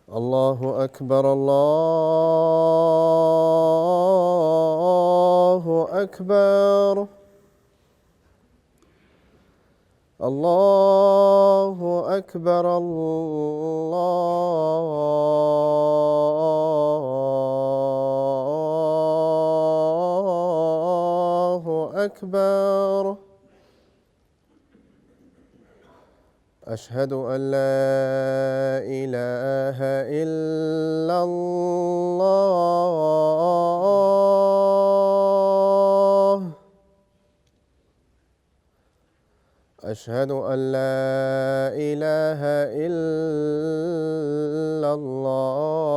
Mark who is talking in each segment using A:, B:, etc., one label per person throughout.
A: الله أكبر الله أكبر. الله أكبر الله أكبر. أشهد أن لا إله إلا الله. أشهد أن لا إله إلا الله.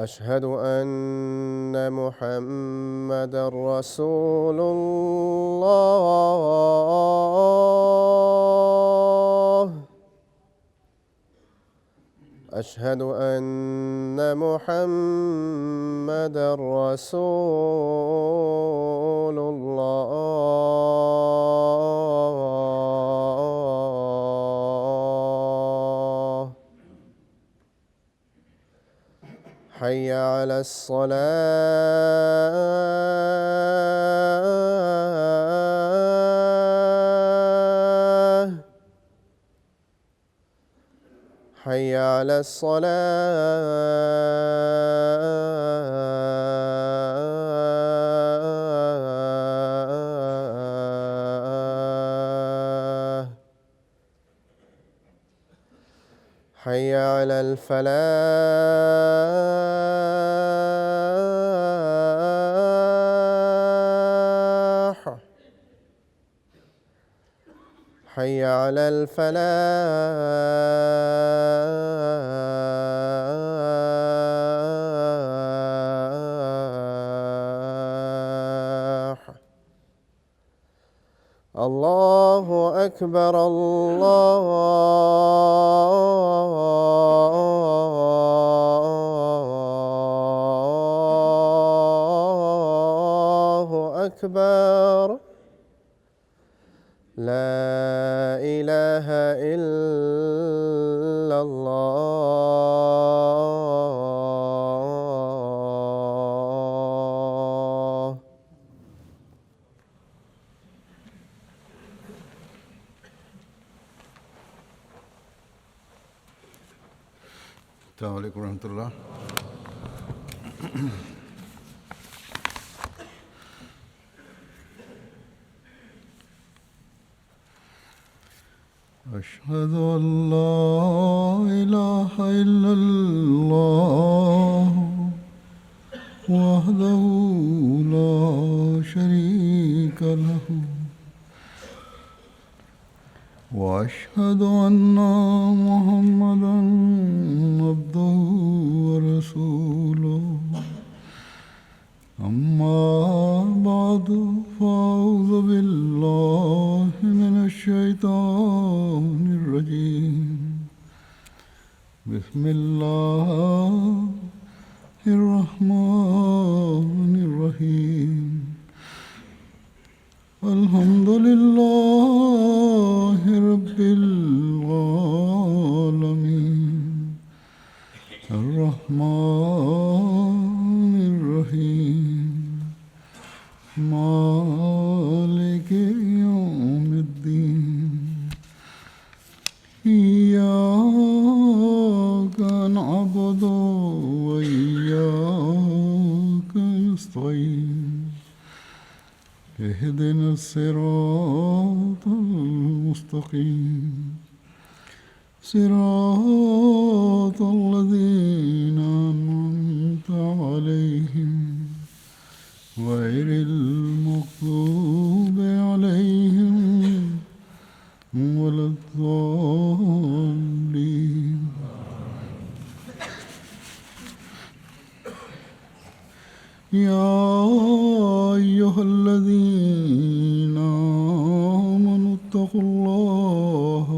A: أشهد أن محمدًا رسول الله. أشهد أن محمدًا رسول الله. حي على الصلاة. حي على الصلاة. حي على الفلاح. حي على الفلاح. الله أكبر الله أكبر. لا إله إلا الله.
B: السلام عليكم ورحمة الله. أشهد أن لا إله إلا الله وحده لا شريك له وأشهد أن محمدًا عبده ورسوله. أما بعد فأعوذ بالله من الشيطان الرجيم. بسم الله الرحمن الرحيم. الحمد لله رب العالمين. الرحمن الرحيم. مالك يوم الدين. إياك نعبد وإياك نستعين. اهدنا الصراط المستقيم. صراط الذين أنعمت عليهم غير المغضوب عليهم ولا الضالين. يا أيها الذين آمنوا اتقوا الله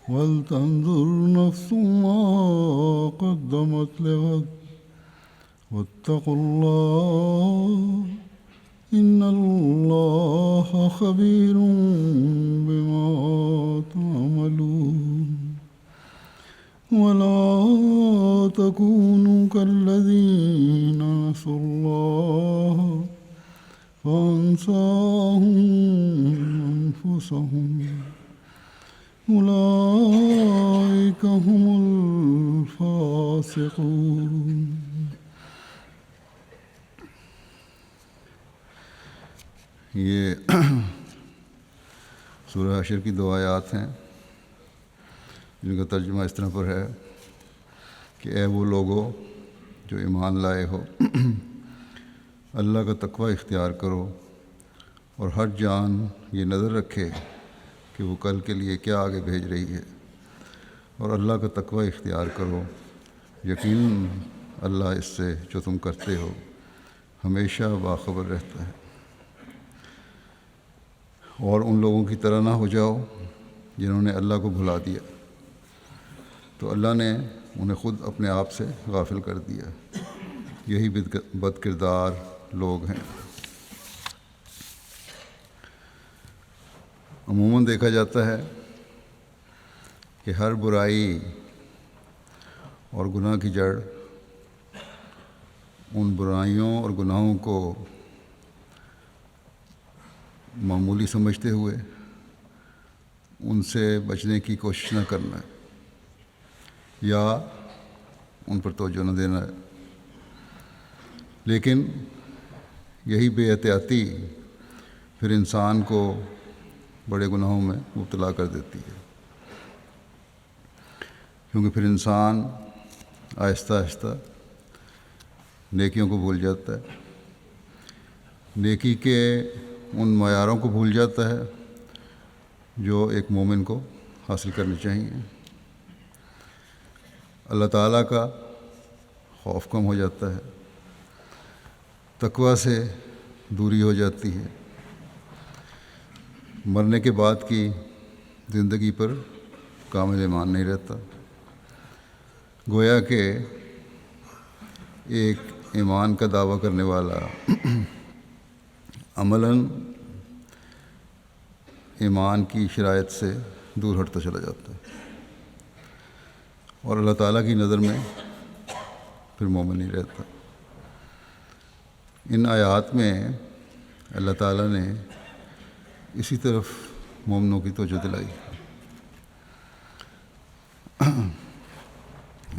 B: ولتنظر نفس ما قدمت لغد واتقوا الله إن الله خبير بما تعملون ولا تكونوا كالذين نسوا الله فأنساهم أنفسهم أولئك هم الفاسقون.
C: یہ سورہ حشر کی 2 آیات ہیں جن کا ترجمہ اس طرح پر ہے کہ اے وہ لوگو جو ایمان لائے ہو، اللہ کا تقوی اختیار کرو اور ہر جان یہ نظر رکھے کہ وہ کل کے لیے کیا آگے بھیج رہی ہے، اور اللہ کا تقوی اختیار کرو، یقیناً اللہ اس سے جو تم کرتے ہو ہمیشہ باخبر رہتا ہے۔ اور ان لوگوں کی طرح نہ ہو جاؤ جنہوں نے اللہ کو بھلا دیا تو اللہ نے انہیں خود اپنے آپ سے غافل کر دیا، یہی بد کردار لوگ ہیں۔ عموماً دیکھا جاتا ہے کہ ہر برائی اور گناہ کی جڑ ان برائیوں اور گناہوں کو معمولی سمجھتے ہوئے ان سے بچنے کی کوشش نہ کرنا ہے یا ان پر توجہ نہ دینا ہے، لیکن یہی بے احتیاطی پھر انسان کو بڑے گناہوں میں مبتلا کر دیتی ہے، کیونکہ پھر انسان آہستہ آہستہ نیکیوں کو بھول جاتا ہے، نیکی کے ان معیاروں کو بھول جاتا ہے جو ایک مومن کو حاصل کرنے چاہیے۔ اللہ تعالیٰ کا خوف کم ہو جاتا ہے، تقوی سے دوری ہو جاتی ہے، مرنے کے بعد کی زندگی پر کامل ایمان نہیں رہتا، گویا کہ ایک ایمان کا دعویٰ کرنے والا عملاً ایمان کی شرائط سے دور ہٹتا چلا جاتا ہے اور اللہ تعالیٰ کی نظر میں پھر مومن نہیں رہتا۔ ان آیات میں اللہ تعالیٰ نے اسی طرف مومنوں کی توجہ دلائی۔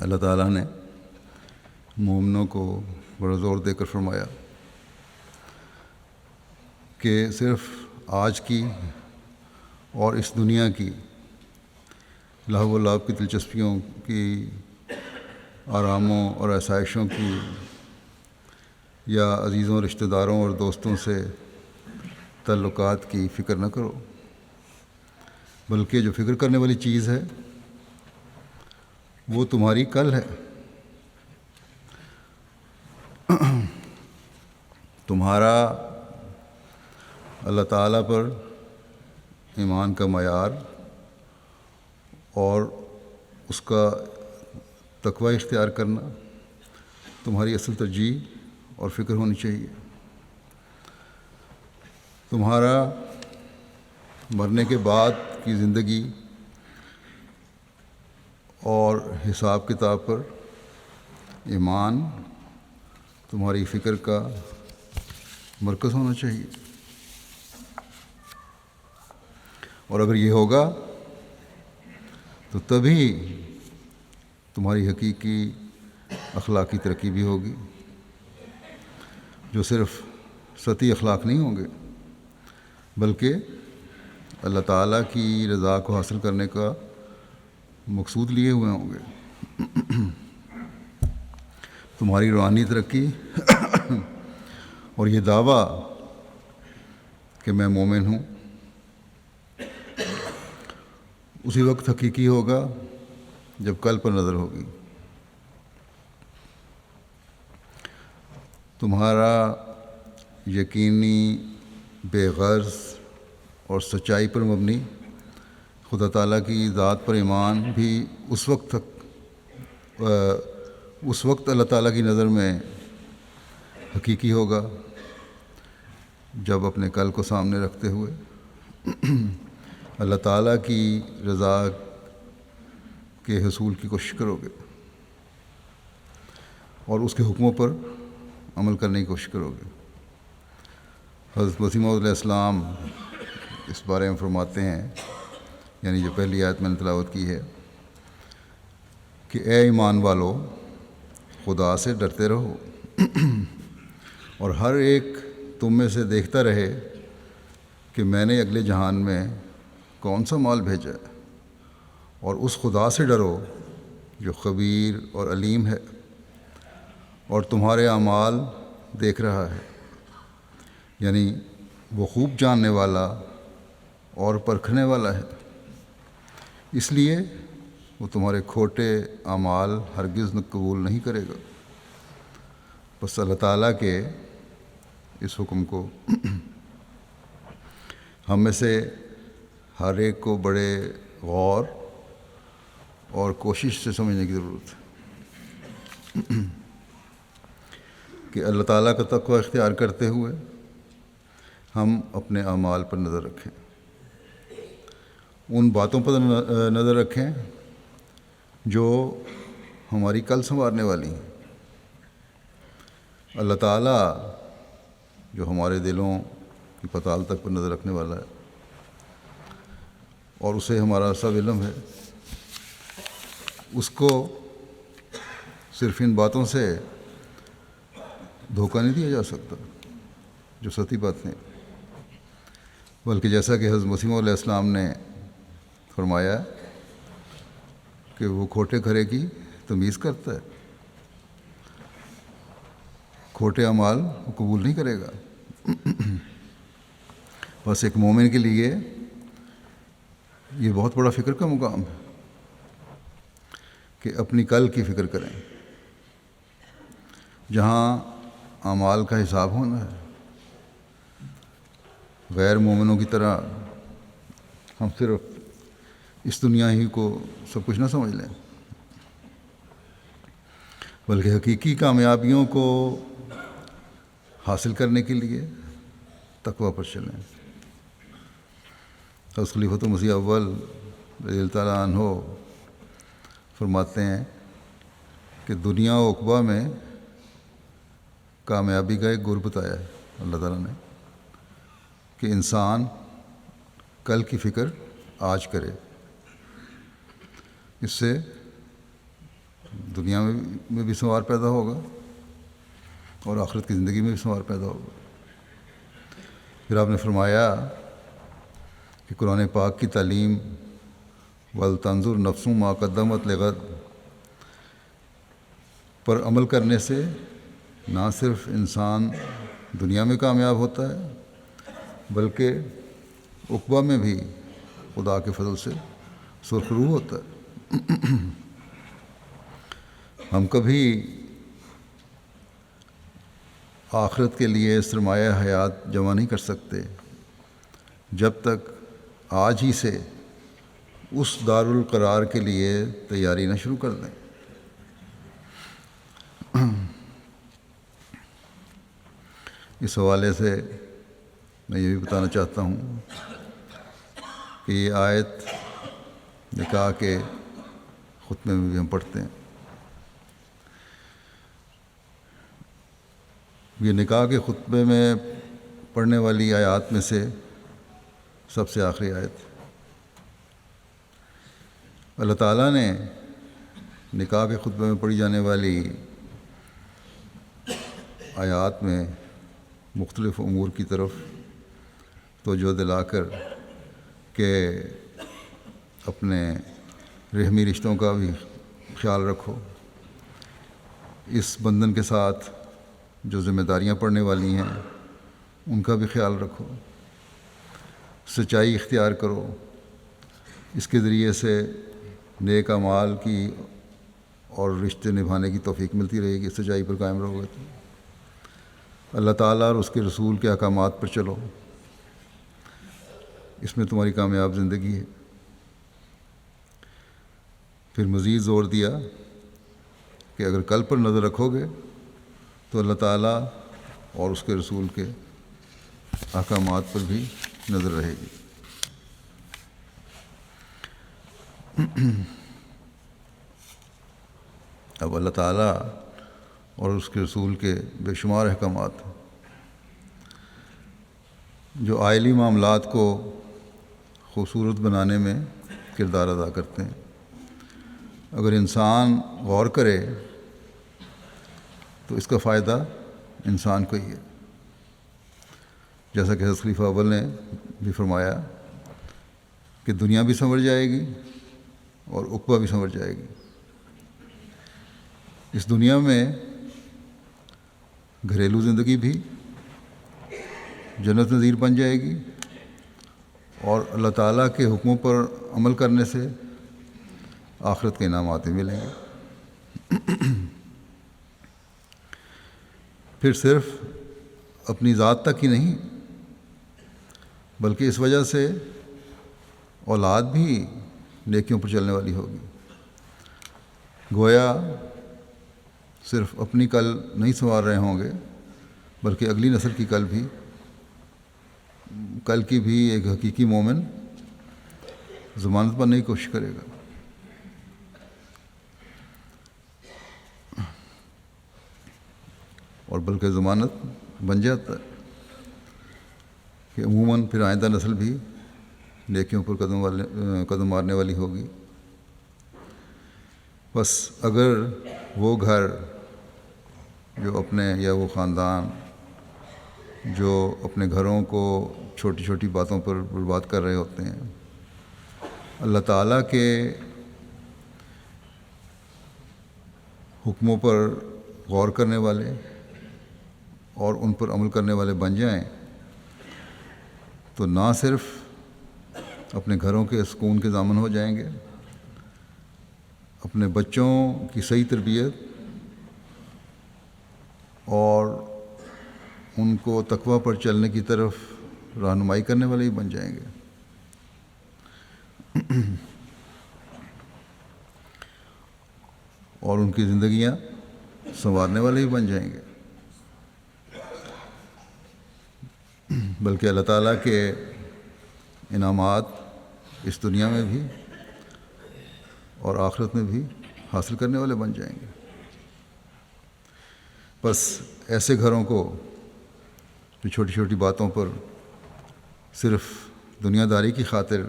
C: اللہ تعالیٰ نے مومنوں کو بڑا زور دے کر فرمایا کہ صرف آج کی اور اس دنیا کی لہو و لعب کی دلچسپیوں کی، آراموں اور آسائشوں کی یا عزیزوں، رشتہ داروں اور دوستوں سے تعلقات کی فکر نہ کرو، بلکہ جو فکر کرنے والی چیز ہے وہ تمہاری کل ہے۔ تمہارا اللہ تعالیٰ پر ایمان کا معیار اور اس کا تقوی اختیار کرنا تمہاری اصل ترجیح اور فکر ہونی چاہیے۔ تمہارا مرنے کے بعد کی زندگی اور حساب کتاب پر ایمان تمہاری فکر کا مرکز ہونا چاہیے، اور اگر یہ ہوگا تو تبھی تمہاری حقیقی اخلاقی ترقی بھی ہوگی، جو صرف سطحی اخلاق نہیں ہوں گے بلکہ اللہ تعالیٰ کی رضا کو حاصل کرنے کا مقصود لیے ہوئے ہوں گے۔ تمہاری روحانی ترقی اور یہ دعویٰ کہ میں مومن ہوں اسی وقت حقیقی ہوگا جب کل پر نظر ہوگی۔ تمہارا یقینی بے غرض اور سچائی پر مبنی خدا تعالیٰ کی ذات پر ایمان بھی اس وقت اللہ تعالیٰ کی نظر میں حقیقی ہوگا جب اپنے کل کو سامنے رکھتے ہوئے اللہ تعالیٰ کی رضا کے حصول کی کوشش کرو گے اور اس کے حکموں پر عمل کرنے کی کوشش کرو گے۔ حضرت مسیح موعود علیہ السلام اس بارے میں فرماتے ہیں، یعنی جو پہلی آیت میں نے تلاوت کی ہے، کہ اے ایمان والو، خدا سے ڈرتے رہو اور ہر ایک تم میں سے دیکھتا رہے کہ میں نے اگلے جہان میں کون سا مال بھیجا ہے، اور اس خدا سے ڈرو جو خبیر اور علیم ہے اور تمہارے اعمال دیکھ رہا ہے، یعنی وہ خوب جاننے والا اور پرکھنے والا ہے، اس لیے وہ تمہارے کھوٹے اعمال ہرگز قبول نہیں کرے گا۔ بس اللہ تعالیٰ کے اس حکم کو ہم میں سے ہر ایک کو بڑے غور اور کوشش سے سمجھنے کی ضرورت ہے کہ اللہ تعالیٰ کا تقوی اختیار کرتے ہوئے ہم اپنے اعمال پر نظر رکھیں، ان باتوں پر نظر رکھیں جو ہماری کل سنوارنے والی ہیں۔ اللہ تعالیٰ جو ہمارے دلوں کی پتال تک پر نظر رکھنے والا ہے اور اسے ہمارا سب علم ہے، اس کو صرف ان باتوں سے دھوکہ نہیں دیا جا سکتا جو سطحی باتیں، بلکہ جیسا کہ حضرت مسیح موعود علیہ السلام نے فرمایا کہ وہ کھوٹے کھرے کی تمیز کرتا ہے، کھوٹے اعمال وہ قبول نہیں کرے گا۔ بس ایک مومن کے لیے یہ بہت بڑا فکر کا مقام ہے کہ اپنی کل کی فکر کریں، جہاں اعمال کا حساب ہونا ہے۔ غیر مومنوں کی طرح ہم صرف اس دنیا ہی کو سب کچھ نہ سمجھ لیں، بلکہ حقیقی کامیابیوں کو حاصل کرنے کے لیے تقوی پر چلیں۔ حضرت خلیفۃ المسیح اول رضی اللہ تعالیٰ عنہ فرماتے ہیں کہ دنیا و عقبہ میں کامیابی کا ایک گر بتایا ہے اللہ تعالیٰ نے کہ انسان کل کی فکر آج کرے، اس سے دنیا میں بھی سنوار پیدا ہوگا اور آخرت کی زندگی میں بھی سنوار پیدا ہوگا۔ پھر آپ نے فرمایا کہ قرآن پاک کی تعلیم وَلْتَنْظُرْ نَفْسٌ مَا قَدَّمَتْ لِغَدٍ پر عمل کرنے سے نہ صرف انسان دنیا میں کامیاب ہوتا ہے بلکہ عقبہ میں بھی خدا کے فضل سے سرخرو ہوتا ہے۔ ہم کبھی آخرت کے لیے سرمایہ حیات جمع نہیں کر سکتے جب تک آج ہی سے اس دارالقرار کے لیے تیاری نہ شروع کر دیں۔ اس حوالے سے میں یہ بھی بتانا چاہتا ہوں کہ یہ آیت نکاح کے خطبے میں بھی ہم پڑھتے ہیں۔ یہ نکاح کے خطبے میں پڑھنے والی آیات میں سے سب سے آخری آیت۔ اللہ تعالیٰ نے نکاح کے خطبے میں پڑھی جانے والی آیات میں مختلف امور کی طرف توجہ دلا کر کہ اپنے رحمی رشتوں کا بھی خیال رکھو، اس بندھن کے ساتھ جو ذمہ داریاں پڑنے والی ہیں ان کا بھی خیال رکھو، سچائی اختیار کرو، اس کے ذریعے سے نیک اعمال کی اور رشتے نبھانے کی توفیق ملتی رہے گی۔ سچائی پر قائم رہو گے تو اللہ تعالیٰ اور اس کے رسول کے احکامات پر چلو، اس میں تمہاری کامیاب زندگی ہے۔ پھر مزید زور دیا کہ اگر کل پر نظر رکھو گے تو اللہ تعالیٰ اور اس کے رسول کے احکامات پر بھی نظر رہے گی۔ اب اللہ تعالیٰ اور اس کے رسول کے بے شمار احکامات جو آئلی معاملات کو خوبصورت بنانے میں کردار ادا کرتے ہیں، اگر انسان غور کرے تو اس کا فائدہ انسان کو ہی ہے، جیسا کہ حضرت خلیفہ اول نے بھی فرمایا کہ دنیا بھی سنور جائے گی اور عقبہ بھی سنور جائے گی۔ اس دنیا میں گھریلو زندگی بھی جنت نظیر بن جائے گی، اور اللہ تعالیٰ کے حکموں پر عمل کرنے سے آخرت کے انعامات بھی ملیں گے۔ پھر صرف اپنی ذات تک ہی نہیں، بلکہ اس وجہ سے اولاد بھی نیکیوں پر چلنے والی ہوگی۔ گویا صرف اپنی کل نہیں سنوار رہے ہوں گے، بلکہ اگلی نسل کی کل کی بھی ایک حقیقی مومن ضمانت بننے کی کوشش کرے گا۔ اور بلکہ ضمانت بن جاتا ہے کہ عموماً پھر آئندہ نسل بھی نیکیوں پر قدم مارنے والی ہوگی۔ بس اگر وہ گھر جو اپنے یا وہ خاندان جو اپنے گھروں کو چھوٹی چھوٹی باتوں پر برباد کر رہے ہوتے ہیں، اللہ تعالیٰ کے حکموں پر غور کرنے والے اور ان پر عمل کرنے والے بن جائیں، تو نہ صرف اپنے گھروں کے سکون کے ضامن ہو جائیں گے، اپنے بچوں کی صحیح تربیت اور ان کو تقویٰ پر چلنے کی طرف رہنمائی کرنے والے ہی بن جائیں گے۔ اور ان کی زندگیاں سنوارنے والے ہی بن جائیں گے۔ بلکہ اللہ تعالیٰ کے انعامات اس دنیا میں بھی اور آخرت میں بھی حاصل کرنے والے بن جائیں گے۔ بس ایسے گھروں کو جو چھوٹی چھوٹی باتوں پر صرف دنیا داری کی خاطر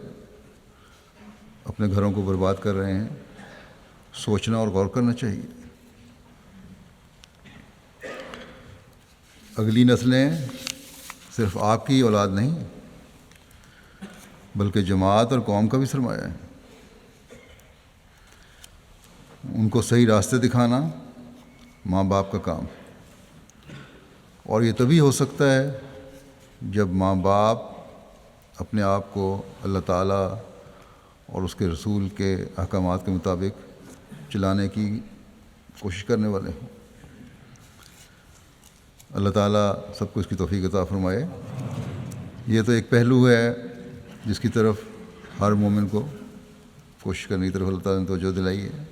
C: اپنے گھروں کو برباد کر رہے ہیں، سوچنا اور غور کرنا چاہیے۔ اگلی نسلیں صرف آپ کی اولاد نہیں، بلکہ جماعت اور قوم کا بھی سرمایہ ہے۔ ان کو صحیح راستے دکھانا ماں باپ کا کام ہے، اور یہ تبھی ہو سکتا ہے جب ماں باپ اپنے آپ کو اللہ تعالیٰ اور اس کے رسول کے احکامات کے مطابق چلانے کی کوشش کرنے والے ہوں۔ اللہ تعالیٰ سب کو اس کی توفیق عطا فرمائے۔ یہ تو ایک پہلو ہے جس کی طرف ہر مومن کو کوشش کرنے کی طرف اللہ تعالیٰ نے توجہ دلائی ہے،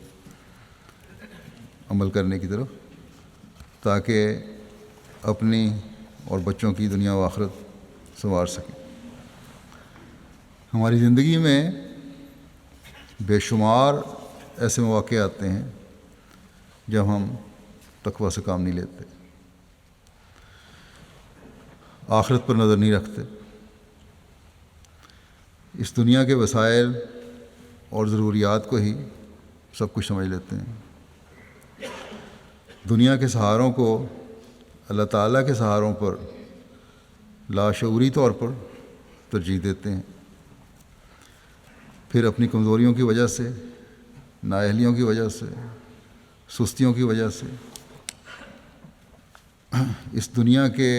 C: عمل کرنے کی طرف، تاکہ اپنی اور بچوں کی دنیا و آخرت سنوار سکیں۔ ہماری زندگی میں بے شمار ایسے مواقع آتے ہیں جب ہم تقویٰ سے کام نہیں لیتے، آخرت پر نظر نہیں رکھتے، اس دنیا کے وسائل اور ضروریات کو ہی سب کچھ سمجھ لیتے ہیں، دنیا کے سہاروں کو اللہ تعالیٰ کے سہاروں پر لاشعوری طور پر ترجیح دیتے ہیں، پھر اپنی کمزوریوں کی وجہ سے، نااہلیوں کی وجہ سے، سستیوں کی وجہ سے اس دنیا کے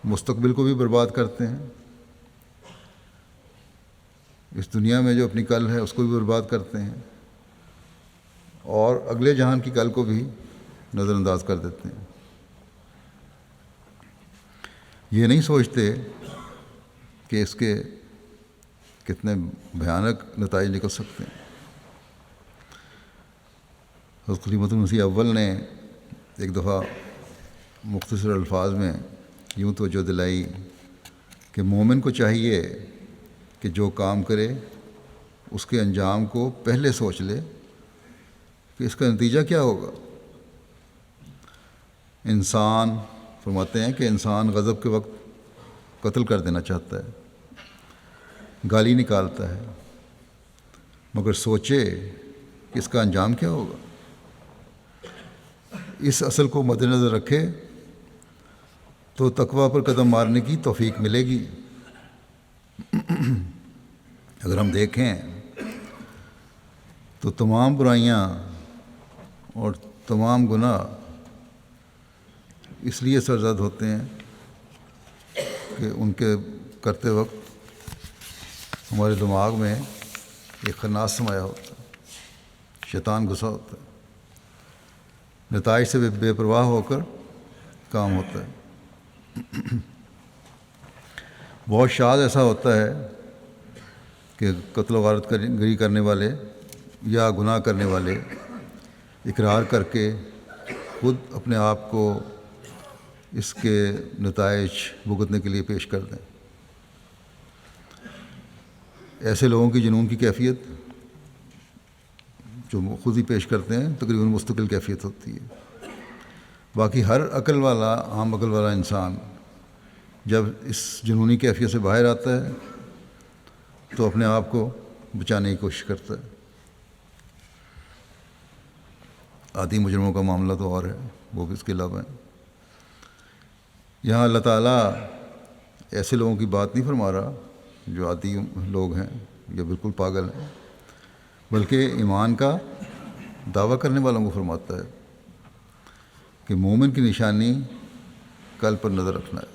C: مستقبل کو بھی برباد کرتے ہیں، اس دنیا میں جو اپنی کل ہے اس کو بھی برباد کرتے ہیں، اور اگلے جہان کی کل کو بھی نظر انداز کر دیتے ہیں۔ یہ نہیں سوچتے کہ اس کے کتنے بھیانک نتائج نکل سکتے ہیں۔ حضرت خلیفۃ المسیح اول نے ایک دفعہ مختصر الفاظ میں یوں توجہ دلائی کہ مومن کو چاہیے کہ جو کام کرے اس کے انجام کو پہلے سوچ لے کہ اس کا نتیجہ کیا ہوگا۔ انسان فرماتے ہیں کہ انسان غضب کے وقت قتل کر دینا چاہتا ہے، گالی نکالتا ہے، مگر سوچے کہ اس کا انجام کیا ہوگا۔ اس اصل کو مد نظر رکھے تو تقویٰ پر قدم مارنے کی توفیق ملے گی۔ اگر ہم دیکھیں تو تمام برائیاں اور تمام گناہ اس لیے سرزد ہوتے ہیں کہ ان کے کرتے وقت ہمارے دماغ میں ایک خناس سمایا ہوتا ہے، شیطان گھسا ہوتا ہے، نتائج سے بے پرواہ ہو کر کام ہوتا ہے۔ بہت شاذ ایسا ہوتا ہے کہ قتل و غارت گری کرنے والے یا گناہ کرنے والے اقرار کر کے خود اپنے آپ کو اس کے نتائج بھگتنے کے لیے پیش کر دیں۔ ایسے لوگوں کی جنون کی کیفیت جو خود ہی پیش کرتے ہیں تقریباً مستقل کیفیت ہوتی ہے۔ باقی ہر عقل والا، عام عقل والا انسان جب اس جنونی کیفیت سے باہر آتا ہے تو اپنے آپ کو بچانے کی کوشش کرتا ہے۔ عادی مجرموں کا معاملہ تو اور ہے، وہ بھی اس کے علاوہ ہیں۔ یہاں اللہ تعالیٰ ایسے لوگوں کی بات نہیں فرما رہا جو عادی لوگ ہیں یا بالکل پاگل ہیں، بلکہ ایمان کا دعویٰ کرنے والوں کو فرماتا ہے کہ مومن کی نشانی کل پر نظر رکھنا ہے۔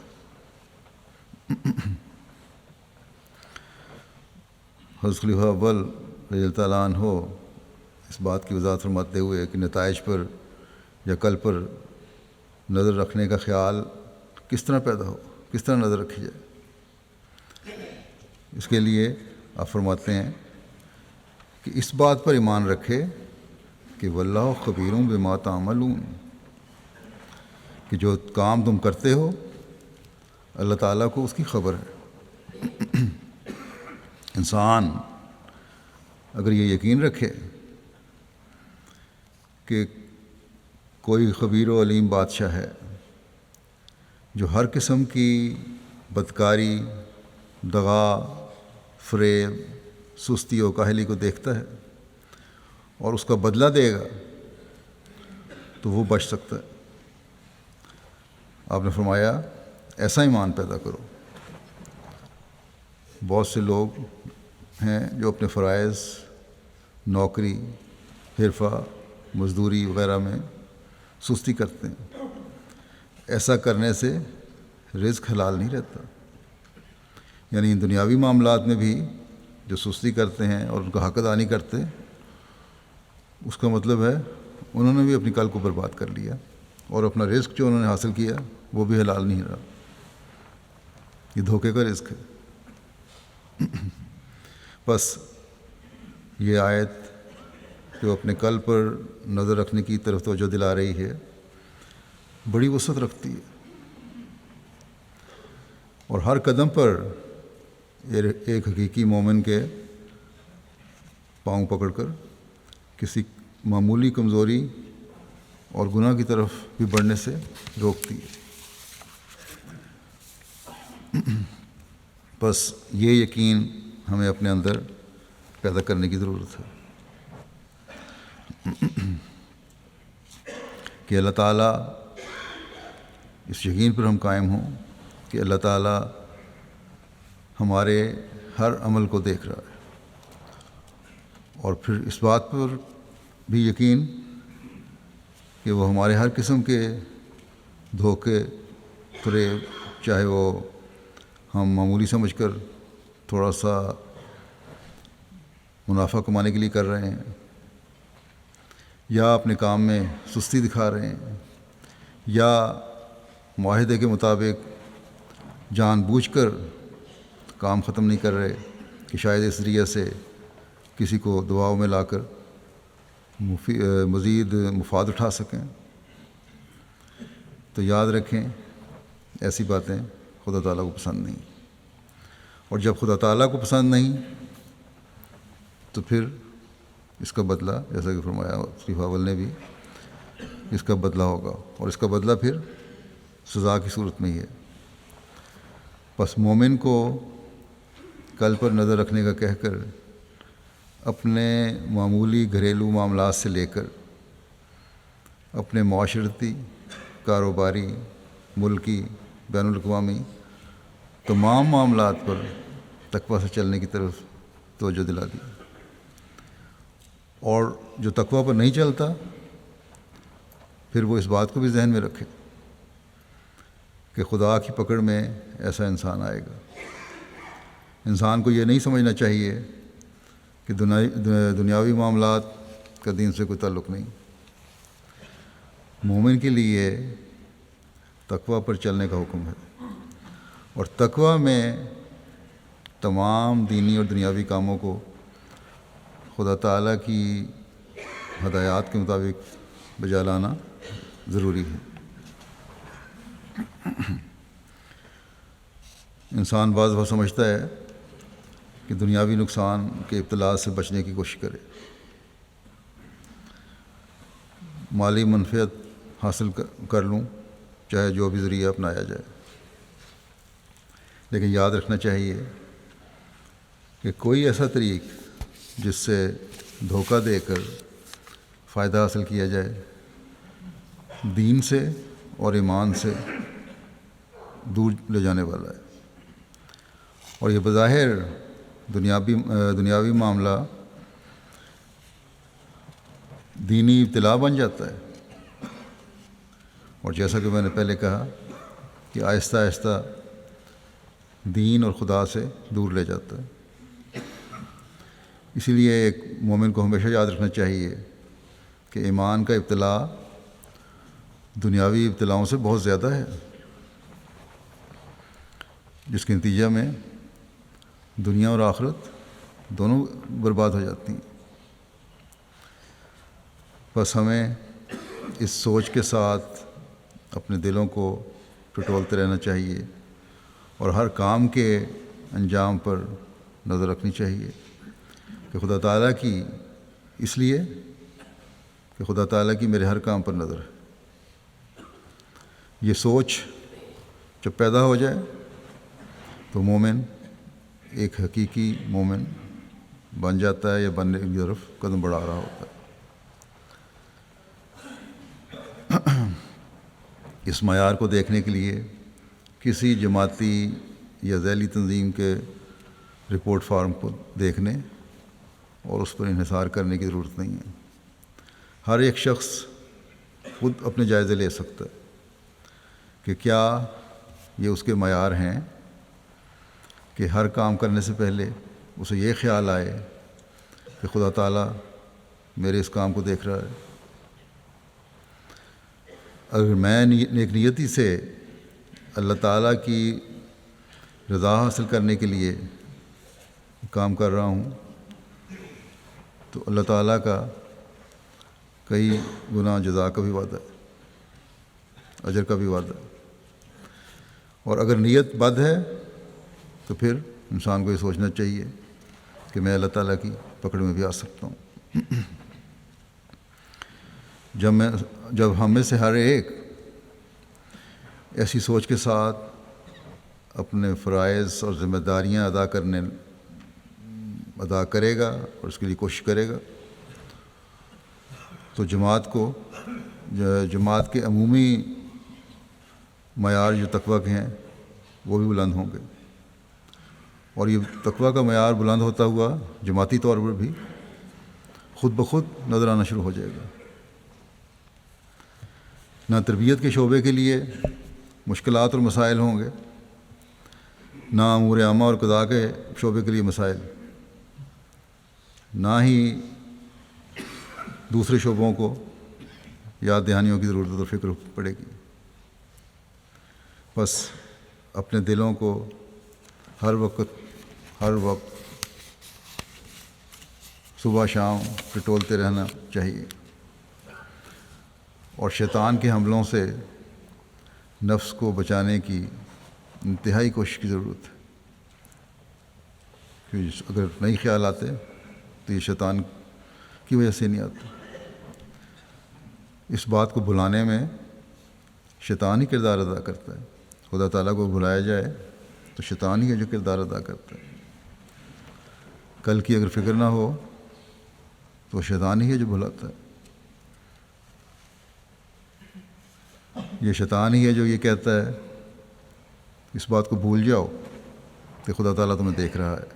C: حضرت خلیفہ اول رضی اللہ تعالیٰ عنہ اس بات کی وضاحت فرماتے ہوئے کہ نتائج پر یا کل پر نظر رکھنے کا خیال کس طرح پیدا ہو، کس طرح نظر رکھی جائے، اس کے لیے آپ فرماتے ہیں کہ اس بات پر ایمان رکھے کہ واللہ خبیر بما تعملون، کہ جو کام تم کرتے ہو اللہ تعالیٰ کو اس کی خبر ہے۔ انسان اگر یہ یقین رکھے کہ کوئی خبیر و علیم بادشاہ ہے جو ہر قسم کی بدکاری، دغا، فریب، سستی و کاہلی کو دیکھتا ہے اور اس کا بدلہ دے گا تو وہ بچ سکتا ہے۔ آپ نے فرمایا ایسا ایمان پیدا کرو۔ بہت سے لوگ ہیں جو اپنے فرائض، نوکری، حرفہ، مزدوری وغیرہ میں سستی کرتے ہیں۔ ایسا کرنے سے رزق حلال نہیں رہتا، یعنی دنیاوی معاملات میں بھی جو سستی کرتے ہیں اور ان کا حق ادا نہیں کرتے، اس کا مطلب ہے انہوں نے بھی اپنی کل کو برباد کر لیا اور اپنا رزق جو انہوں نے حاصل کیا وہ بھی حلال نہیں رہا، یہ دھوکے کا رزق ہے۔ بس یہ آیت جو اپنے کل پر نظر رکھنے کی طرف توجہ دلا رہی ہے بڑی وسعت رکھتی ہے، اور ہر قدم پر ایک حقیقی مومن کے پاؤں پکڑ کر کسی معمولی کمزوری اور گناہ کی طرف بھی بڑھنے سے روکتی ہے۔ بس یہ یقین ہمیں اپنے اندر پیدا کرنے کی ضرورت ہے کہ اللہ تعالیٰ، اس یقین پر ہم قائم ہوں کہ اللہ تعالیٰ ہمارے ہر عمل کو دیکھ رہا ہے، اور پھر اس بات پر بھی یقین کہ وہ ہمارے ہر قسم کے دھوکے، فریب، چاہے وہ ہم معمولی سمجھ کر تھوڑا سا منافع کمانے کے لیے کر رہے ہیں، یا اپنے کام میں سستی دکھا رہے ہیں، یا معاہدے کے مطابق جان بوجھ کر کام ختم نہیں کر رہے کہ شاید اس ذریعے سے کسی کو دباؤ میں لا کر مزید مفاد اٹھا سکیں، تو یاد رکھیں ایسی باتیں خدا تعالیٰ کو پسند نہیں، اور جب خدا تعالیٰ کو پسند نہیں تو پھر اس کا بدلہ، جیسا کہ فرمایا خلیفہ اول نے بھی، اس کا بدلہ ہوگا، اور اس کا بدلہ پھر سزا کی صورت میں ہی ہے۔ بس مومن کو کل پر نظر رکھنے کا کہہ کر اپنے معمولی گھریلو معاملات سے لے کر اپنے معاشرتی، کاروباری، ملکی، بین الاقوامی تمام معاملات پر تقویٰ سے چلنے کی طرف توجہ دلا دی، اور جو تقویٰ پر نہیں چلتا پھر وہ اس بات کو بھی ذہن میں رکھے کہ خدا کی پکڑ میں ایسا انسان آئے گا۔ انسان کو یہ نہیں سمجھنا چاہیے کہ دنیاوی معاملات کا دین سے کوئی تعلق نہیں۔ مومن کے لیے تقویٰ پر چلنے کا حکم ہے، اور تقویٰ میں تمام دینی اور دنیاوی کاموں کو خدا تعالیٰ کی ہدایات کے مطابق بجا لانا ضروری ہے۔ انسان بعض دفعہ سمجھتا ہے کہ دنیاوی نقصان کے ابتلا سے بچنے کی کوشش کرے، مالی منفعت حاصل کر لوں چاہے جو بھی ذریعہ اپنایا جائے، لیکن یاد رکھنا چاہیے کہ کوئی ایسا طریق جس سے دھوکہ دے کر فائدہ حاصل کیا جائے دین سے اور ایمان سے دور لے جانے والا ہے، اور یہ بظاہر دنیاوی معاملہ دینی ابتلا بن جاتا ہے، اور جیسا کہ میں نے پہلے کہا کہ آہستہ آہستہ دین اور خدا سے دور لے جاتا ہے۔ اسی لیے ایک مومن کو ہمیشہ یاد رکھنا چاہیے کہ ایمان کا ابتلا دنیاوی ابتلاؤں سے بہت زیادہ ہے، جس کے نتیجہ میں دنیا اور آخرت دونوں برباد ہو جاتی ہیں۔ بس ہمیں اس سوچ کے ساتھ اپنے دلوں کو ٹٹولتے رہنا چاہیے، اور ہر کام کے انجام پر نظر رکھنی چاہیے کہ خدا تعالیٰ کی، اس لیے کہ خدا تعالیٰ کی میرے ہر کام پر نظر ہے۔ یہ سوچ جب پیدا ہو جائے تو مومن ایک حقیقی مومن بن جاتا ہے، یا بننے کی طرف قدم بڑھا رہا ہوتا ہے۔ اس معیار کو دیکھنے کے لیے کسی جماعتی یا ذیلی تنظیم کے رپورٹ فارم کو دیکھنے اور اس پر انحصار کرنے کی ضرورت نہیں ہے۔ ہر ایک شخص خود اپنے جائزے لے سکتا ہے کہ کیا یہ اس کے معیار ہیں کہ ہر کام کرنے سے پہلے اسے یہ خیال آئے کہ خدا تعالیٰ میرے اس کام کو دیکھ رہا ہے۔ اگر میں نیک نیتی سے اللہ تعالیٰ کی رضا حاصل کرنے کے لیے کام کر رہا ہوں تو اللہ تعالیٰ کا کئی گنا جزا کا بھی وعدہ ہے، اجر کا بھی وعدہ ہے۔ اور اگر نیت بد ہے تو پھر انسان کو یہ سوچنا چاہیے کہ میں اللہ تعالیٰ کی پکڑ میں بھی آ سکتا ہوں۔ جب ہم میں سے ہر ایک ایسی سوچ کے ساتھ اپنے فرائض اور ذمہ داریاں ادا کرے گا اور اس کے لیے کوشش کرے گا تو جماعت کے عمومی معیار جو تقویٰ کے ہیں وہ بھی بلند ہوں گے، اور یہ تقویٰ کا معیار بلند ہوتا ہوا جماعتی طور پر بھی خود بخود نظر آنا شروع ہو جائے گا۔ نہ تربیت کے شعبے کے لیے مشکلات اور مسائل ہوں گے، نہ امور عامہ اور قضاء کے شعبے کے لیے مسائل، نہ ہی دوسرے شعبوں کو یاد دہانیوں کی ضرورت اور فکر پڑے گی۔ بس اپنے دلوں کو ہر وقت صبح شام ٹٹولتے رہنا چاہیے، اور شیطان کے حملوں سے نفس کو بچانے کی انتہائی کوشش کی ضرورت ہے، کہ اگر نہیں خیال آتے تو یہ شیطان کی وجہ سے نہیں آتے۔ اس بات کو بھلانے میں شیطان ہی کردار ادا کرتا ہے۔ خدا تعالیٰ کو بھلایا جائے تو شیطان ہی ہے جو کردار ادا کرتا ہے۔ کل کی اگر فکر نہ ہو تو شیطان ہی ہے جو بھلاتا ہے۔ یہ شیطان ہی ہے جو یہ کہتا ہے اس بات کو بھول جاؤ کہ خدا تعالیٰ تمہیں دیکھ رہا ہے۔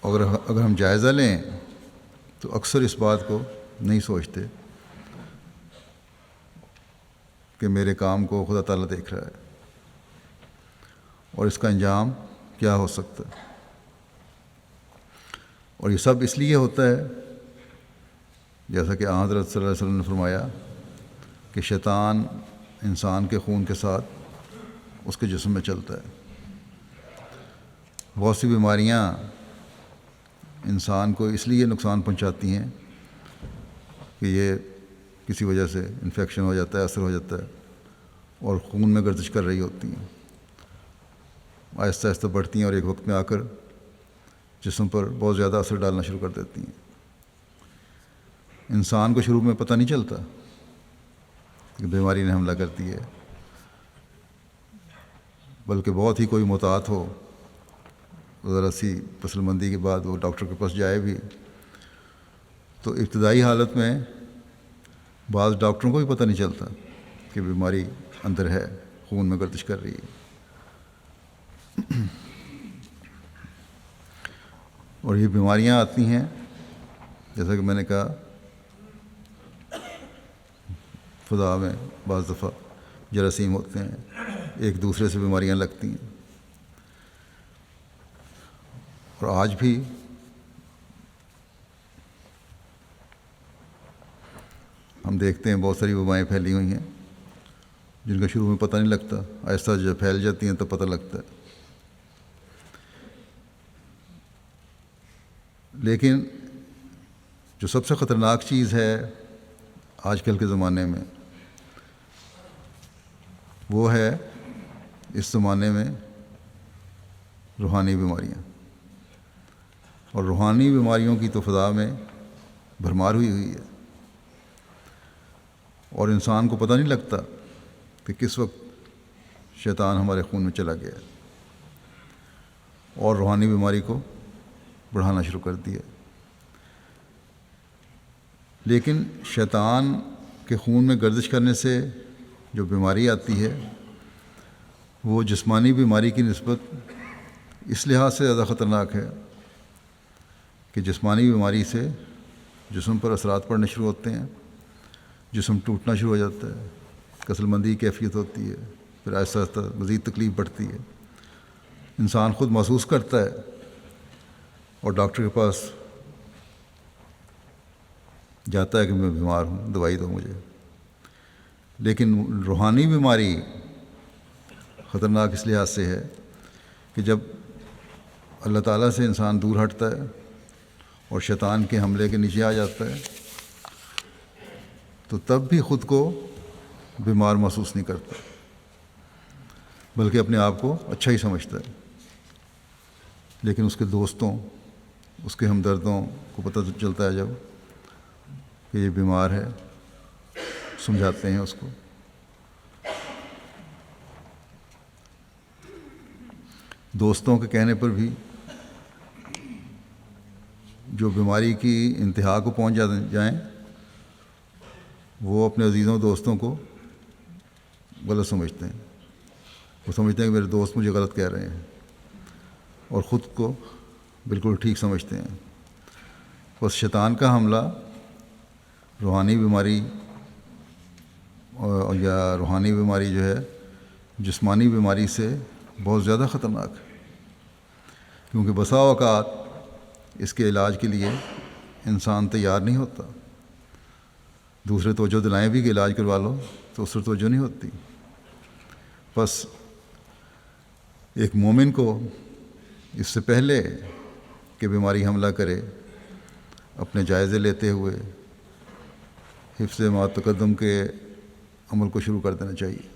C: اگر ہم جائزہ لیں تو اکثر اس بات کو نہیں سوچتے کہ میرے کام کو خدا تعالیٰ دیکھ رہا ہے اور اس کا انجام کیا ہو سکتا ہے۔ اور یہ سب اس لیے ہوتا ہے جیسا کہ حضرت صلی اللہ علیہ وسلم نے فرمایا کہ شیطان انسان کے خون کے ساتھ اس کے جسم میں چلتا ہے۔ بہت سی بیماریاں انسان کو اس لیے نقصان پہنچاتی ہیں کہ یہ کسی وجہ سے انفیکشن ہو جاتا ہے، اثر ہو جاتا ہے اور خون میں گردش کر رہی ہوتی ہیں، آہستہ آہستہ بڑھتی ہیں اور ایک وقت میں آ کر جسم پر بہت زیادہ اثر ڈالنا شروع کر دیتی ہیں۔ انسان کو شروع میں پتہ نہیں چلتا کہ بیماری نے حملہ کرتی ہے، بلکہ بہت ہی کوئی محتاط ہو، ذرا سی پسلمندی کے بعد وہ ڈاکٹر کے پاس جائے بھی تو ابتدائی حالت میں بعض ڈاکٹروں کو بھی پتہ نہیں چلتا کہ بیماری اندر ہے، خون میں گردش کر رہی ہے۔ اور یہ بیماریاں آتی ہیں جیسا کہ میں نے کہا فضا میں بعض دفعہ جراثیم ہوتے ہیں، ایک دوسرے سے بیماریاں لگتی ہیں۔ اور آج بھی ہم دیکھتے ہیں بہت ساری وبائیں پھیلی ہوئی ہیں جن کا شروع میں پتہ نہیں لگتا، آہستہ جب پھیل جاتی ہیں تب پتہ لگتا ہے۔ لیکن جو سب سے خطرناک چیز ہے آج کل کے زمانے میں وہ ہے اس زمانے میں روحانی بیماریاں، اور روحانی بیماریوں کی تو فضا میں بھرمار ہوئی ہے، اور انسان کو پتہ نہیں لگتا کہ کس وقت شیطان ہمارے خون میں چلا گیا اور روحانی بیماری کو بڑھانا شروع کر دیا۔ لیکن شیطان کے خون میں گردش کرنے سے جو بیماری آتی ہے وہ جسمانی بیماری کی نسبت اس لحاظ سے زیادہ خطرناک ہے کہ جسمانی بیماری سے جسم پر اثرات پڑنے شروع ہوتے ہیں، جسم ٹوٹنا شروع ہو جاتا ہے، کسل مندی کی کیفیت ہوتی ہے، پھر آہستہ آہستہ مزید تکلیف بڑھتی ہے، انسان خود محسوس کرتا ہے اور ڈاکٹر کے پاس جاتا ہے کہ میں بیمار ہوں، دوائی دو مجھے۔ لیکن روحانی بیماری خطرناک اس لحاظ سے ہے کہ جب اللہ تعالیٰ سے انسان دور ہٹتا ہے اور شیطان کے حملے کے نیچے آ جاتا ہے تو تب بھی خود کو بیمار محسوس نہیں کرتا، بلکہ اپنے آپ کو اچھا ہی سمجھتا ہے۔ لیکن اس کے دوستوں، اس کے ہمدردوں کو پتہ چلتا ہے جب کہ یہ بیمار ہے، سمجھاتے ہیں اس کو۔ دوستوں کے کہنے پر بھی جو بیماری کی انتہا کو پہنچ جائیں وہ اپنے عزیزوں دوستوں کو غلط سمجھتے ہیں، وہ سمجھتے ہیں کہ میرے دوست مجھے غلط کہہ رہے ہیں اور خود کو بالکل ٹھیک سمجھتے ہیں۔ بس شیطان کا حملہ روحانی بیماری یا روحانی بیماری جو ہے جسمانی بیماری سے بہت زیادہ خطرناک ہے، کیونکہ بسا اوقات اس کے علاج کے لیے انسان تیار نہیں ہوتا۔ دوسرے توجہ دلائیں بھی کہ علاج کروا لو تو اس پر توجہ نہیں ہوتی۔ بس ایک مومن کو اس سے پہلے کہ بیماری حملہ کرے اپنے جائزے لیتے ہوئے حفظ ما تقدم کے عمل کو شروع کر دینا چاہیے.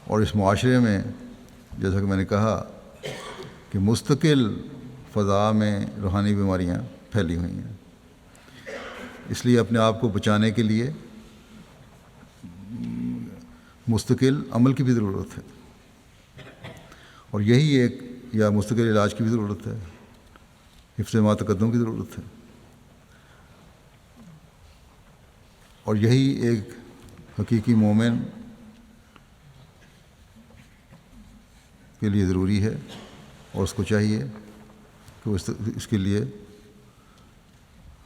C: اور اس معاشرے میں جیسا کہ میں نے کہا کہ مستقل فضا میں روحانی بیماریاں پھیلی ہوئی ہیں. اس لیے اپنے آپ کو بچانے کے لیے مستقل عمل کی بھی ضرورت ہے، اور یہی ایک یا مستقل علاج کی بھی ضرورت ہے، حفظ ما تقدم کی ضرورت ہے، اور یہی ایک حقیقی مومن کے لیے ضروری ہے، اور اس کو چاہیے کہ وہ اس کے لیے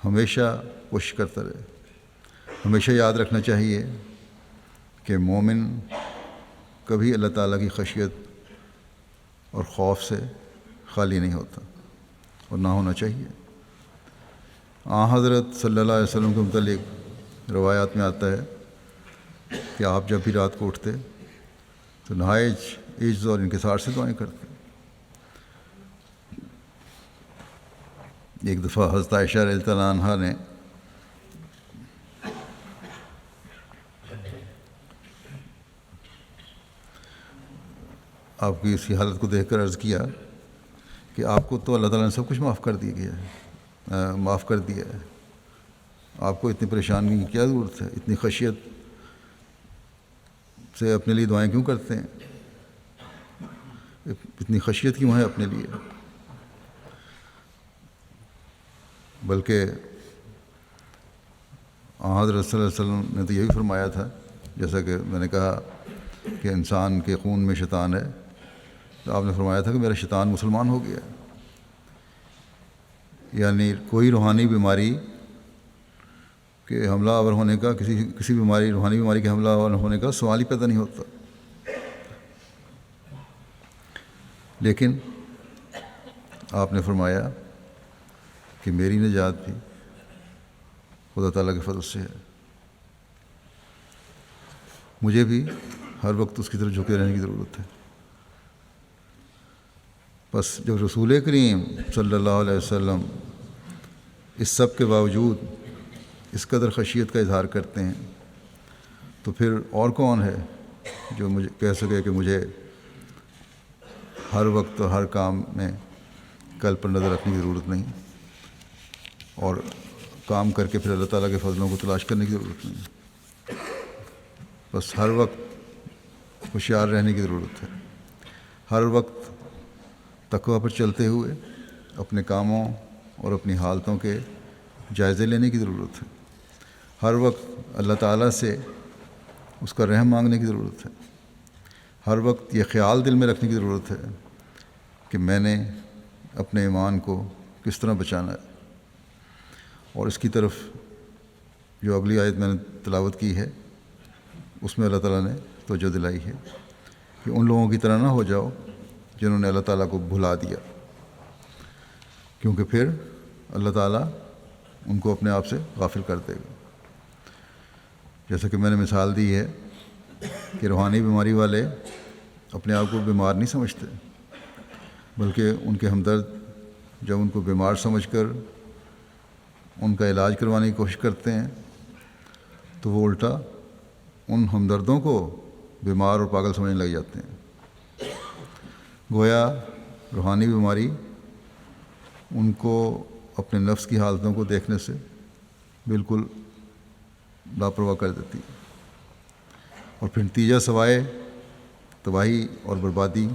C: ہمیشہ کوشش کرتا رہے. ہمیشہ یاد رکھنا چاہیے کہ مومن کبھی اللہ تعالیٰ کی خشیت اور خوف سے خالی نہیں ہوتا، اور نہ ہونا چاہیے. حضرت صلی اللہ علیہ وسلم کے متعلق روایات میں آتا ہے کہ آپ جب بھی رات کو اٹھتے تو نہایت عجز اور انکسار سے دعائیں کرتے. ایک دفعہ حضرت عائشہ رضی اللہ عنہا نے آپ کی اسی حالت کو دیکھ کر عرض کیا کہ آپ کو تو اللہ تعالیٰ نے سب کچھ معاف کر دیا ہے، آپ کو اتنی پریشانی کی کیا ضرورت ہے، اتنی خشیت سے اپنے لیے دعائیں کیوں کرتے ہیں، اتنی خشیت کیوں ہے اپنے لیے. بلکہ حضرت صلی اللہ علیہ وسلم نے تو یہی فرمایا تھا، جیسا کہ میں نے کہا کہ انسان کے خون میں شیطان ہے، تو آپ نے فرمایا تھا کہ میرا شیطان مسلمان ہو گیا. یعنی کوئی روحانی بیماری کے حملہ آور ہونے کا، کسی بیماری روحانی بیماری کے حملہ آور ہونے کا سوال ہی پیدا نہیں ہوتا. لیکن آپ نے فرمایا کہ میری نجات بھی خدا تعالیٰ کے فضل سے ہے، مجھے بھی ہر وقت اس کی طرف جھکے رہنے کی ضرورت ہے. بس جب رسول کریم صلی اللہ علیہ وسلم اس سب کے باوجود اس قدر خشیت کا اظہار کرتے ہیں، تو پھر اور کون ہے جو مجھے کہہ سکے کہ مجھے ہر وقت اور ہر کام میں قلب پر نظر رکھنے کی ضرورت نہیں، اور کام کر کے پھر اللہ تعالیٰ کے فضلوں کو تلاش کرنے کی ضرورت نہیں. بس ہر وقت ہوشیار رہنے کی ضرورت ہے، ہر وقت تقویٰ پر چلتے ہوئے اپنے کاموں اور اپنی حالتوں کے جائزے لینے کی ضرورت ہے، ہر وقت اللہ تعالیٰ سے اس کا رحم مانگنے کی ضرورت ہے، ہر وقت یہ خیال دل میں رکھنے کی ضرورت ہے کہ میں نے اپنے ایمان کو کس طرح بچانا ہے. اور اس کی طرف جو اگلی آیت میں نے تلاوت کی ہے اس میں اللہ تعالیٰ نے توجہ دلائی ہے کہ ان لوگوں کی طرح نہ ہو جاؤ جنہوں نے اللہ تعالیٰ کو بھلا دیا، کیونکہ پھر اللہ تعالیٰ ان کو اپنے آپ سے غافل کر دے گا. جیسا کہ میں نے مثال دی ہے کہ روحانی بیماری والے اپنے آپ کو بیمار نہیں سمجھتے، بلکہ ان کے ہمدرد جب ان کو بیمار سمجھ کر ان کا علاج کروانے کی کوشش کرتے ہیں تو وہ الٹا ان ہمدردوں کو بیمار اور پاگل سمجھنے لگ جاتے ہیں. گویا روحانی بیماری ان کو اپنے نفس کی حالتوں کو دیکھنے سے بالکل لاپرواہ کر دیتی ہے، اور پھر نتیجہ سوائے تباہی اور بربادی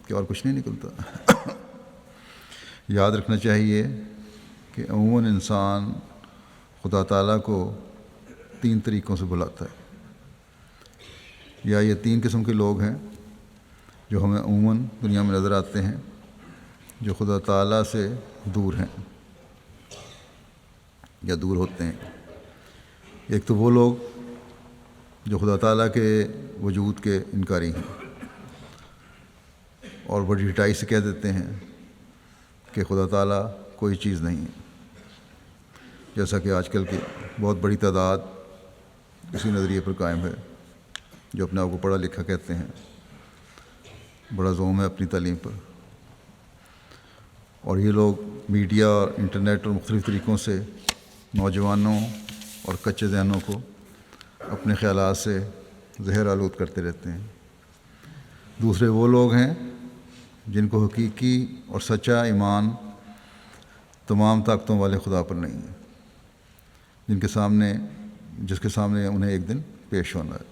C: کہ اور کچھ نہیں نکلتا. یاد رکھنا چاہیے کہ عموماً انسان خدا تعالیٰ کو 3 طریقوں سے بلاتا ہے، یا یہ 3 قسم کے لوگ ہیں جو ہمیں عموماً دنیا میں نظر آتے ہیں جو خدا تعالیٰ سے دور ہیں یا دور ہوتے ہیں. ایک تو وہ لوگ جو خدا تعالیٰ کے وجود کے انکاری ہیں اور بڑی ہٹائی سے کہہ دیتے ہیں کہ خدا تعالیٰ کوئی چیز نہیں ہے، جیسا کہ آج کل کی بہت بڑی تعداد اسی نظریے پر قائم ہے، جو اپنے آپ کو پڑھا لکھا کہتے ہیں، بڑا زوم ہے اپنی تعلیم پر. اور یہ لوگ میڈیا اور انٹرنیٹ اور مختلف طریقوں سے نوجوانوں اور کچے ذہنوں کو اپنے خیالات سے زہر آلود کرتے رہتے ہیں۔ دوسرے وہ لوگ ہیں جن کو حقیقی اور سچا ایمان تمام طاقتوں والے خدا پر نہیں ہے، جس کے سامنے انہیں ایک دن پیش ہونا ہے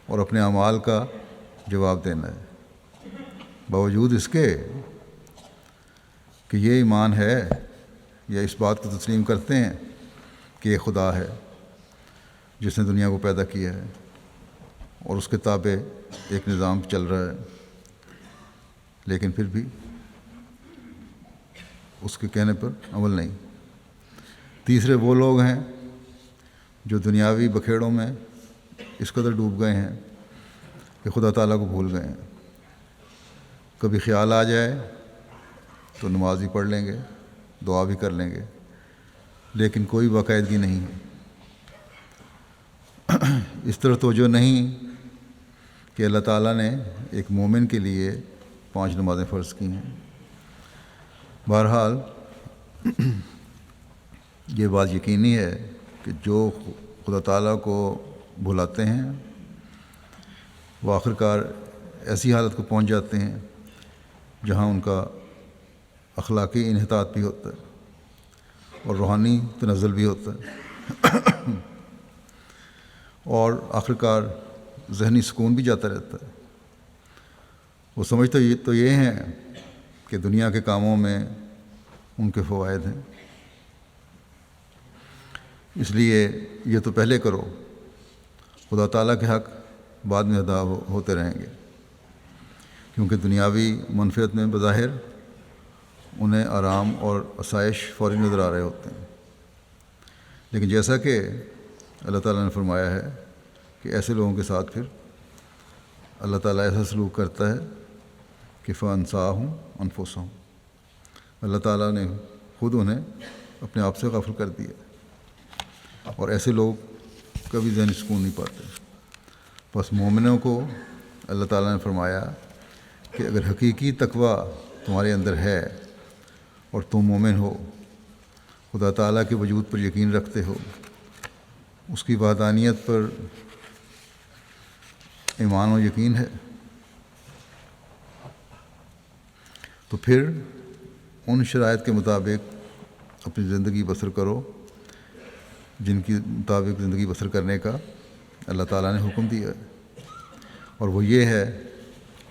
C: اور اپنے اعمال کا جواب دینا ہے، باوجود اس کے کہ یہ ایمان ہے یا اس بات کو تسلیم کرتے ہیں کہ یہ خدا ہے جس نے دنیا کو پیدا کیا ہے اور اس کے تابع ایک نظام چل رہا ہے، لیکن پھر بھی اس کے کہنے پر عمل نہیں۔ تیسرے وہ لوگ ہیں جو دنیاوی بکھیڑوں میں اس قدر ڈوب گئے ہیں کہ خدا تعالیٰ کو بھول گئے ہیں۔ کبھی خیال آ جائے تو نماز بھی پڑھ لیں گے، دعا بھی کر لیں گے، لیکن کوئی باقاعدگی نہیں ہے۔ اس طرح توجہ نہیں کہ اللہ تعالیٰ نے ایک مومن کے لیے 5 نمازیں فرض کی ہیں۔ بہرحال یہ بات یقینی ہے کہ جو خدا تعالیٰ کو بھلاتے ہیں وہ آخرکار ایسی حالت کو پہنچ جاتے ہیں جہاں ان کا اخلاقی انحطاط بھی ہوتا ہے اور روحانی تنزل بھی ہوتا ہے اور آخرکار ذہنی سکون بھی جاتا رہتا ہے۔ وہ سمجھتے تو یہ ہیں کہ دنیا کے کاموں میں ان کے فوائد ہیں، اس لیے یہ تو پہلے کرو، خدا تعالیٰ کے حق بعد میں ادا ہوتے رہیں گے، کیونکہ دنیاوی منفعت میں بظاہر انہیں آرام اور آسائش فوری نظر آ رہے ہوتے ہیں، لیکن جیسا کہ اللہ تعالیٰ نے فرمایا ہے کہ ایسے لوگوں کے ساتھ پھر اللہ تعالیٰ ایسا سلوک کرتا ہے کہ فَأَنسَاهُمْ أَنفُسَهُمْ، اللہ تعالیٰ نے خود انہیں اپنے آپ سے غافل کر دیا، اور ایسے لوگ کبھی ذہنی سکون نہیں پاتے۔ بس مومنوں کو اللہ تعالیٰ نے فرمایا کہ اگر حقیقی تقویٰ تمہارے اندر ہے اور تم مومن ہو، خدا تعالیٰ کے وجود پر یقین رکھتے ہو، اس کی وحدانیت پر ایمان و یقین ہے، تو پھر ان شرائط کے مطابق اپنی زندگی بسر کرو جن کی مطابق زندگی بسر کرنے کا اللہ تعالیٰ نے حکم دیا ہے، اور وہ یہ ہے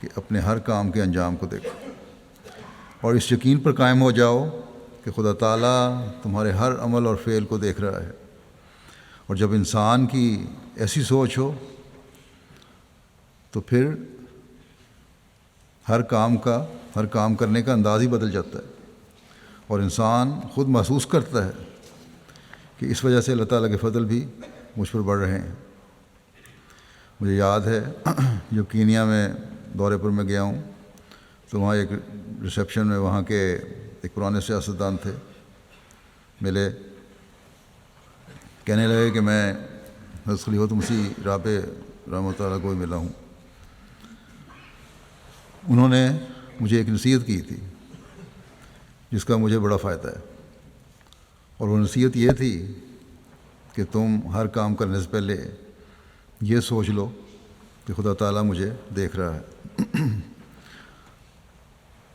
C: کہ اپنے ہر کام کے انجام کو دیکھو اور اس یقین پر قائم ہو جاؤ کہ خدا تعالیٰ تمہارے ہر عمل اور فعل کو دیکھ رہا ہے۔ اور جب انسان کی ایسی سوچ ہو تو پھر ہر کام کرنے کا انداز ہی بدل جاتا ہے، اور انسان خود محسوس کرتا ہے کہ اس وجہ سے اللہ تعالیٰ کے فضل بھی مجھ پر بڑھ رہے ہیں۔ مجھے یاد ہے جب کینیا میں دورے پر میں گیا ہوں تو وہاں ایک ریسیپشن میں وہاں کے ایک پرانے سیاستدان تھے، ملے، کہنے لگے کہ میں حضرت خلیفۃ مسیح رابع رحمۃ اللہ کو ملا ہوں۔ انہوں نے مجھے ایک نصیحت کی تھی جس کا مجھے بڑا فائدہ ہے، اور وہ نصیحت یہ تھی کہ تم ہر کام کرنے سے پہلے یہ سوچ لو کہ خدا تعالیٰ مجھے دیکھ رہا ہے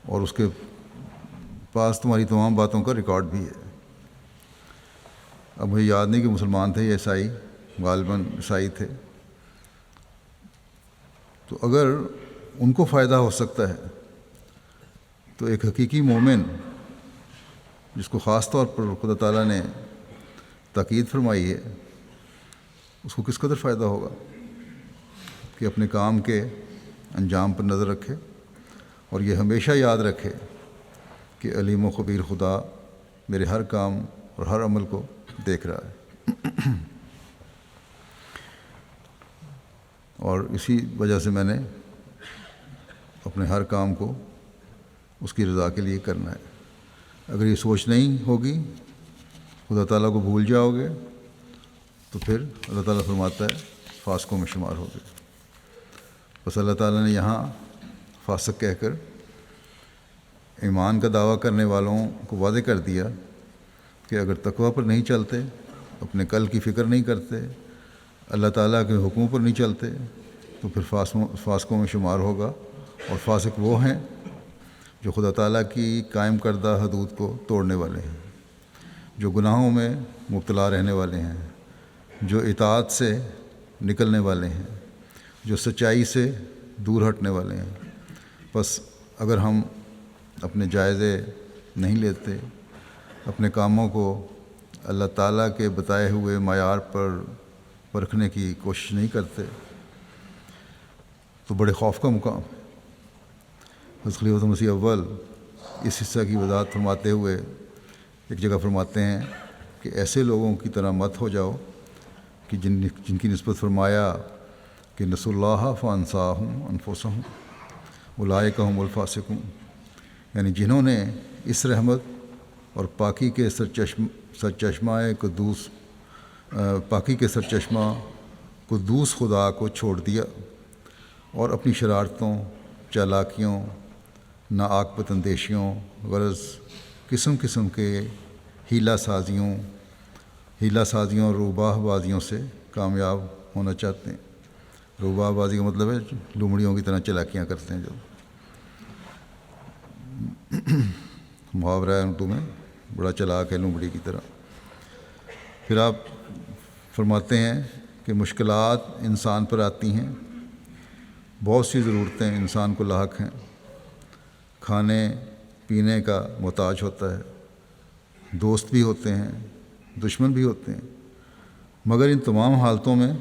C: اور اس کے پاس تمہاری تمام باتوں کا ریکارڈ بھی ہے۔ اب مجھے یاد نہیں کہ مسلمان تھے یا عیسائی، غالباً عیسائی تھے، تو اگر ان کو فائدہ ہو سکتا ہے تو ایک حقیقی مومن جس کو خاص طور پر خدا تعالیٰ نے تاکید فرمائی ہے، اس کو کس قدر فائدہ ہوگا کہ اپنے کام کے انجام پر نظر رکھے اور یہ ہمیشہ یاد رکھے کہ علیم و خبیر خدا میرے ہر کام اور ہر عمل کو دیکھ رہا ہے۔ اور اسی وجہ سے میں نے اپنے ہر کام کو اس کی رضا کے لیے کرنا ہے۔ اگر یہ سوچ نہیں ہوگی، خدا تعالیٰ کو بھول جاؤ گے، تو پھر اللہ تعالیٰ فرماتا ہے فاسقوں میں شمار ہوگے۔ بس اللہ تعالیٰ نے یہاں فاسق کہہ کر ایمان کا دعویٰ کرنے والوں کو وعدے کر دیا کہ اگر تقویٰ پر نہیں چلتے، اپنے کل کی فکر نہیں کرتے، اللہ تعالیٰ کے حکموں پر نہیں چلتے تو پھر فاسقوں میں شمار ہوگا، اور فاسق وہ ہیں جو خدا تعالیٰ کی قائم کردہ حدود کو توڑنے والے ہیں، جو گناہوں میں مبتلا رہنے والے ہیں، جو اطاعت سے نکلنے والے ہیں، جو سچائی سے دور ہٹنے والے ہیں۔ بس اگر ہم اپنے جائزے نہیں لیتے، اپنے کاموں کو اللہ تعالیٰ کے بتائے ہوئے معیار پر پرکھنے کی کوشش نہیں کرتے تو بڑے خوف کا مقام ہے۔ حضرت خلیفۃ مسیح اول اس حصہ کی وضاحت فرماتے ہوئے ایک جگہ فرماتے ہیں کہ ایسے لوگوں کی طرح مت ہو جاؤ کہ جن کی نسبت فرمایا کہ نسوا اللہ فانساہم انفسہم اولئک ہم الفاسقون، یعنی جنہوں نے اس رحمت اور پاکی کے سرچشمہ قدوس خدا کو چھوڑ دیا اور اپنی شرارتوں، چالاکیوں، ناعاقبت اندیشیوں، غرض قسم قسم کے ہیلہ سازیوں اور روباہ بازیوں سے کامیاب ہونا چاہتے ہیں۔ روباہ بازی کا مطلب ہے لومڑیوں کی طرح چالاکیاں کرتے ہیں، جو محاورہ ہے اردو میں، بڑا چلاک ہے لومڑی کی طرح۔ پھر آپ فرماتے ہیں کہ مشکلات انسان پر آتی ہیں، بہت سی ضرورتیں انسان کو لاحق ہیں، کھانے پینے کا محتاج ہوتا ہے، دوست بھی ہوتے ہیں، دشمن بھی ہوتے ہیں، مگر ان تمام حالتوں میں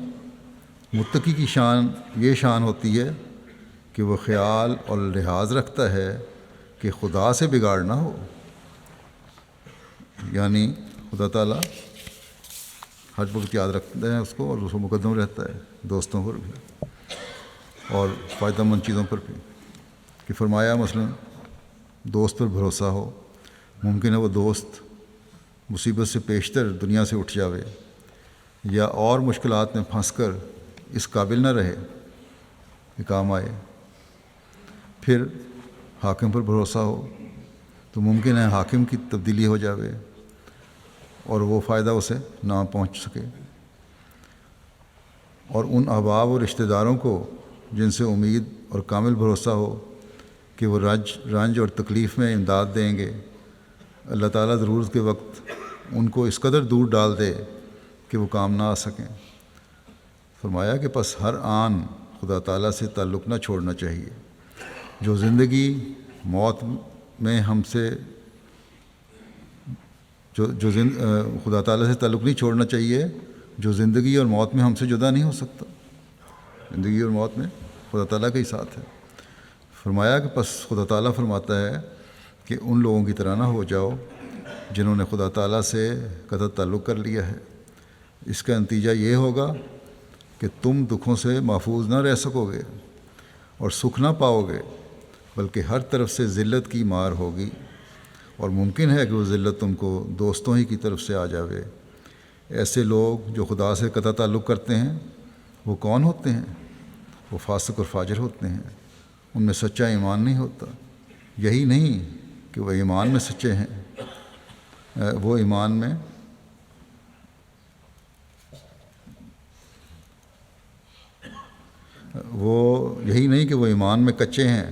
C: متقی کی شان یہ شان ہوتی ہے کہ وہ خیال اور لحاظ رکھتا ہے کہ خدا سے بگاڑ نہ ہو، یعنی خدا تعالیٰ ہر وقت یاد رکھتے ہیں اس کو، اور اس کو مقدم رہتا ہے دوستوں پر بھی اور فائدہ مند چیزوں پر بھی۔ کہ فرمایا مثلا دوست پر بھروسہ ہو، ممکن ہے وہ دوست مصیبت سے پیشتر دنیا سے اٹھ جاوے یا اور مشکلات میں پھنس کر اس قابل نہ رہے کہ کام آئے۔ پھر حاکم پر بھروسہ ہو تو ممکن ہے حاکم کی تبدیلی ہو جاوے اور وہ فائدہ اسے نہ پہنچ سکے۔ اور ان احباب اور رشتہ داروں کو جن سے امید اور کامل بھروسہ ہو کہ وہ رنج اور تکلیف میں امداد دیں گے، اللہ تعالیٰ ضرورت کے وقت ان کو اس قدر دور ڈال دے کہ وہ کام نہ آ سکیں۔ فرمایا کہ پس ہر آن خدا تعالیٰ سے تعلق نہ چھوڑنا چاہیے۔ جو زندگی موت میں ہم سے خدا تعالیٰ سے تعلق نہیں چھوڑنا چاہیے، جو زندگی اور موت میں ہم سے جدا نہیں ہو سکتا۔ زندگی اور موت میں خدا تعالیٰ کا ہی ساتھ ہے۔ فرمایا کہ پس خدا تعالیٰ فرماتا ہے کہ ان لوگوں کی طرح نہ ہو جاؤ جنہوں نے خدا تعالیٰ سے قطع تعلق کر لیا ہے۔ اس کا نتیجہ یہ ہوگا کہ تم دکھوں سے محفوظ نہ رہ سکو گے اور سکھ نہ پاؤ گے، بلکہ ہر طرف سے ذلت کی مار ہوگی، اور ممکن ہے کہ وہ ذلت تم کو دوستوں ہی کی طرف سے آ جاوے۔ ایسے لوگ جو خدا سے قطع تعلق کرتے ہیں وہ کون ہوتے ہیں؟ وہ فاسق اور فاجر ہوتے ہیں، ان میں سچا ایمان نہیں ہوتا۔ یہی نہیں کہ وہ ایمان میں سچے ہیں، وہ ایمان میں یہی نہیں کہ وہ ایمان میں کچے ہیں،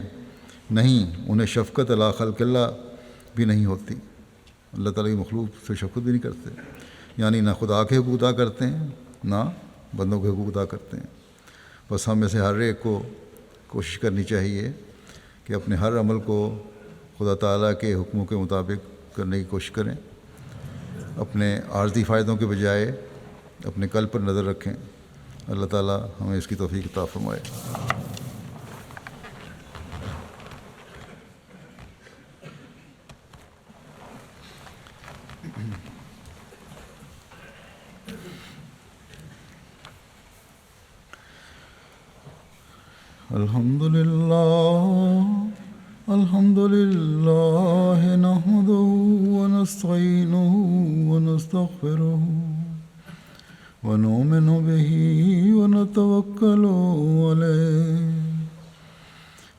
C: نہیں، انہیں شفقت علی خلق اللہ بھی نہیں ہوتی، اللہ تعالیٰ کی مخلوق سے شفقت بھی نہیں کرتے، یعنی نہ خدا کے حقوق ادا کرتے ہیں نہ بندوں کے حقوق ادا کرتے ہیں۔ بس ہم میں سے ہر ایک کو کوشش کرنی چاہیے کہ اپنے ہر عمل کو خدا تعالیٰ کے حکموں کے مطابق کرنے کی کوشش کریں، اپنے عارضی فائدوں کے بجائے اپنے قلب پر نظر رکھیں۔ اللہ تعالیٰ ہمیں اس کی توفیق عطا فرمائے۔ الحمد لله نحمده ونستعينه ونستغفره ونؤمن به ونتوكل عليه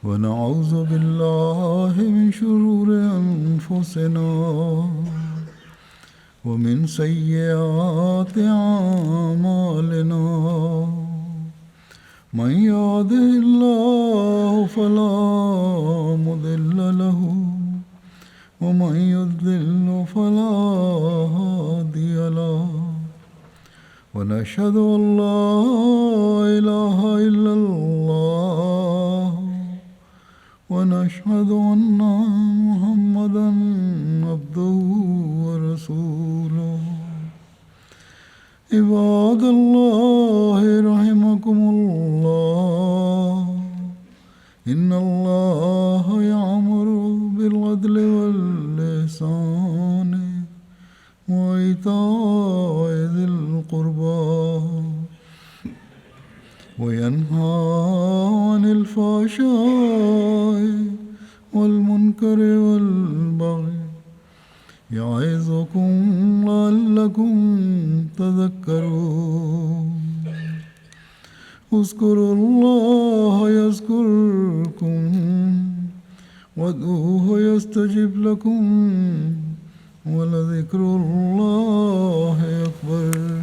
C: ونعوذ بالله من شرور أنفسنا ومن سيئات أعمالنا
B: من يهده الله فلا مضل له ومن يضلل فلا هادي له ونشهد أن لا إله إلا الله ونشهد أن محمدا عبده ورسوله عباد الله رحمكم الله إن الله يأمر بالعدل والإحسان وإيتاء ذي القربى وينهى عن الفحشاء والمنكر والبغي يعظكم لعلكم تذكرون اذكروا الله يذكركم وادعوه يستجب لكم ولذكر الله أكبر.